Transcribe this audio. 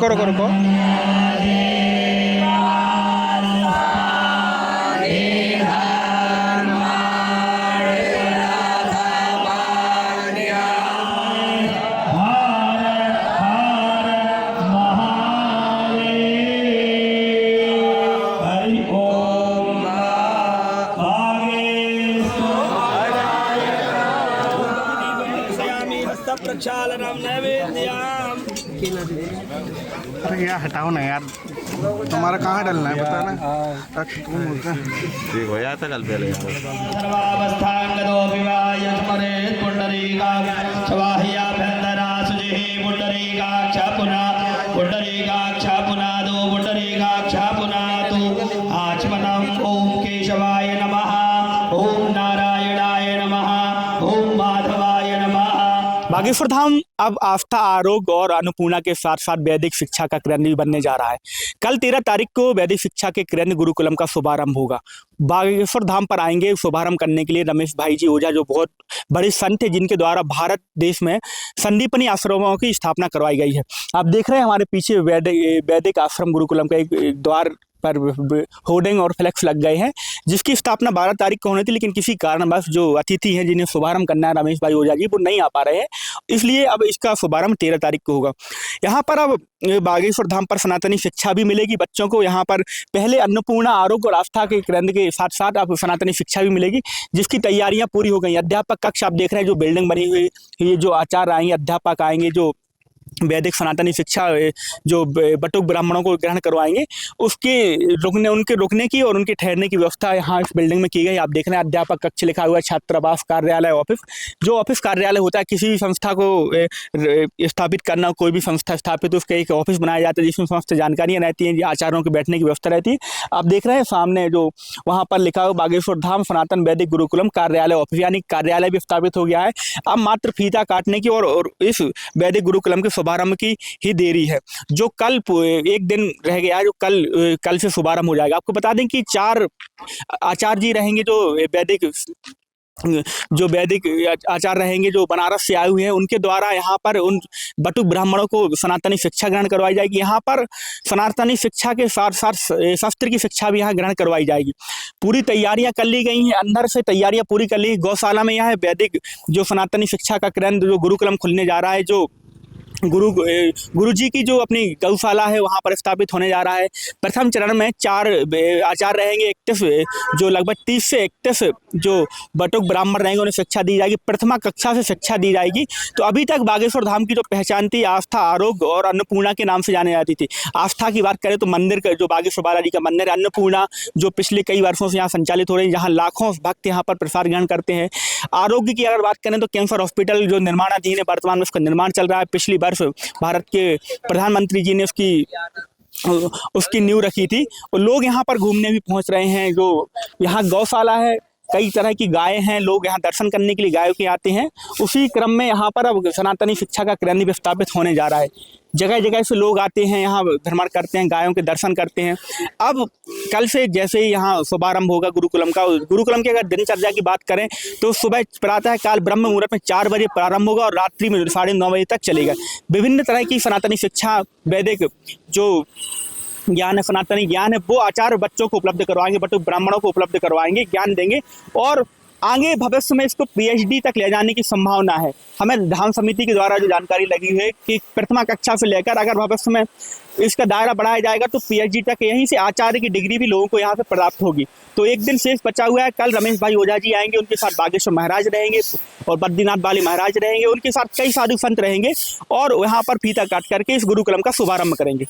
रुको रुको रुको। प्रक्षालनम नैवेद्यम। अरे यार हटाओ ना यार, तुम्हारा कहाँ डलना है बताना। ठीक हो जाता कल पहले सर्वावस्थांगतो विवाह स्मरेत् पुंडरीकाक्ष स्वाह्याभ्यन्तरा सुजिः पुंडरीकाक्ष पुनादो पुंडरीकाक्ष पुनातु आचमनम्। ओम केशवाय नमः, ओम नारायणाय नमः, ओम माधवाय नमः। बागेश्वर धाम अब आस्था, आरोग्य और अन्नपूर्णा के साथ साथ वैदिक शिक्षा का केंद्र भी बनने जा रहा है। कल 13 तारीख को वैदिक शिक्षा के केंद्र गुरुकुलम का शुभारंभ होगा। बागेश्वर धाम पर आएंगे शुभारंभ करने के लिए रमेश भाई जी ओझा, जो बहुत बड़े संत हैं जिनके द्वारा भारत देश में संदीपनी आश्रमों की स्थापना करवाई गई है। आप देख रहे हैं हमारे पीछे वैदिक आश्रम गुरुकुलम का एक द्वार पर होर्डिंग और फ्लैक्स लग गए हैं, जिसकी स्थापना 12 तारीख को होनी थी, लेकिन किसी कारणवश जो अतिथि हैं जिन्हें शुभारंभ करना है रमेश भाई ओझा जी, वो नहीं आ पा रहे हैं, इसलिए अब इसका शुभारंभ 13 तारीख को होगा। यहाँ पर अब बागेश्वर धाम पर सनातनी शिक्षा भी मिलेगी बच्चों को। यहाँ पर पहले अन्नपूर्णा, आरोग्य और आस्था के केंद्र के साथ साथ अब सनातनी शिक्षा भी मिलेगी, जिसकी तैयारियां पूरी हो गई। अध्यापक कक्ष आप देख रहे हैं, जो बिल्डिंग बनी हुई, ये जो आचार्य आएंगे, अध्यापक आएंगे, जो वैदिक सनातनी शिक्षा जो बटुक ब्राह्मणों को ग्रहण करवाएंगे, उनके रुकने की और उनके ठहरने की व्यवस्था यहाँ इस बिल्डिंग में की गई। आप देख रहे हैं अध्यापक कक्ष लिखा हुआ है, छात्रावास, कार्यालय, ऑफिस। जो ऑफिस कार्यालय होता है किसी भी संस्था को स्थापित करना, कोई भी संस्था स्थापित, उसका एक ऑफिस बनाया जाता है जिसमें समस्त जानकारियाँ रहती हैं, आचार्यों के बैठने की व्यवस्था रहती है। आप देख रहे हैं सामने जो वहाँ पर लिखा हुआ बागेश्वर धाम सनातन वैदिक गुरुकुलम कार्यालय ऑफिस, यानी कार्यालय भी स्थापित हो गया है। अब मात्र फीता काटने की और इस वैदिक गुरुकुलम के शुभारंभ की ही देरी है, जो कल एक दिन रह गया है, जो कल से शुभारंभ हो जाएगा। आपको बता दें कि 4 आचार्य जी रहेंगे, जो वैदिक आचार्य रहेंगे, जो बनारस से आए हुए हैं, उनके द्वारा यहाँ पर उन बटुक ब्राह्मणों को सनातनी शिक्षा ग्रहण करवाई जाएगी। यहाँ पर सनातनी शिक्षा के साथ साथ शास्त्र की शिक्षा भी यहाँ ग्रहण करवाई जाएगी। पूरी तैयारियां कर ली गई हैं, अंदर से तैयारियां पूरी कर ली। गौशाला में यहाँ वैदिक जो सनातनी शिक्षा का केंद्र, जो गुरुकुलम खुलने जा रहा है, जो गुरु जी की जो अपनी गौशाला है वहाँ पर स्थापित होने जा रहा है। प्रथम चरण में 4 आचार्य रहेंगे, 31 जो लगभग 30 से 31 जो बटुक ब्राह्मण रहेंगे, उन्हें शिक्षा दी जाएगी। प्रथमा कक्षा से शिक्षा दी जाएगी। तो अभी तक बागेश्वर धाम की जो पहचान थी आस्था, आरोग्य और अन्नपूर्णा के नाम से जाने जाती थी। आस्था की बात करें तो मंदिर का, जो बागेश्वर बालाजी का मंदिर है, अन्नपूर्णा जो पिछले कई वर्षों से यहाँ संचालित हो रही है, जहाँ लाखों भक्त यहाँ पर प्रसाद ग्रहण करते हैं। आरोग्य की अगर बात करें तो कैंसर हॉस्पिटल जो निर्माणाधीन है, वर्तमान में उसका निर्माण चल रहा है। पिछली भारत के प्रधानमंत्री जी ने उसकी नींव रखी थी, और लोग यहाँ पर घूमने भी पहुँच रहे हैं। जो यहाँ गौशाला है, कई तरह की गायें हैं, लोग यहाँ दर्शन करने के लिए गायों के आते हैं। उसी क्रम में यहाँ पर अब सनातनी शिक्षा का केंद्र भी स्थापित होने जा रहा है। जगह जगह से लोग आते हैं, यहाँ भ्रमण करते हैं, गायों के दर्शन करते हैं। अब कल से जैसे ही यहाँ शुभारंभ होगा गुरुकुलम की अगर दिनचर्या की बात करें तो सुबह प्रातः काल ब्रह्म मुहूर्त में 4 बजे प्रारंभ होगा और रात्रि में 9:30 बजे तक चलेगा। विभिन्न तरह की सनातनी शिक्षा, वैदिक जो ज्ञान है, सनातनी ज्ञान है, वो आचार्य बच्चों को उपलब्ध करवाएंगे, बटुक ब्राह्मणों को उपलब्ध करवाएंगे, ज्ञान देंगे, और आगे भविष्य में इसको PhD तक ले जाने की संभावना है। हमें धाम समिति के द्वारा जो जानकारी लगी है कि प्रथमा कक्षा से लेकर अगर भविष्य में इसका दायरा बढ़ाया जाएगा तो PhD तक, यहीं से आचार्य की डिग्री भी लोगों को यहाँ से प्राप्त होगी। तो एक दिन शेष बचा हुआ है। कल रमेश भाई ओझा जी आएंगे, उनके साथ बागेश्वर महाराज रहेंगे और बद्रीनाथ बाली महाराज रहेंगे, उनके साथ कई साधु संत रहेंगे, और यहाँ पर फीता काट करके इस गुरुकुलम का शुभारंभ करेंगे।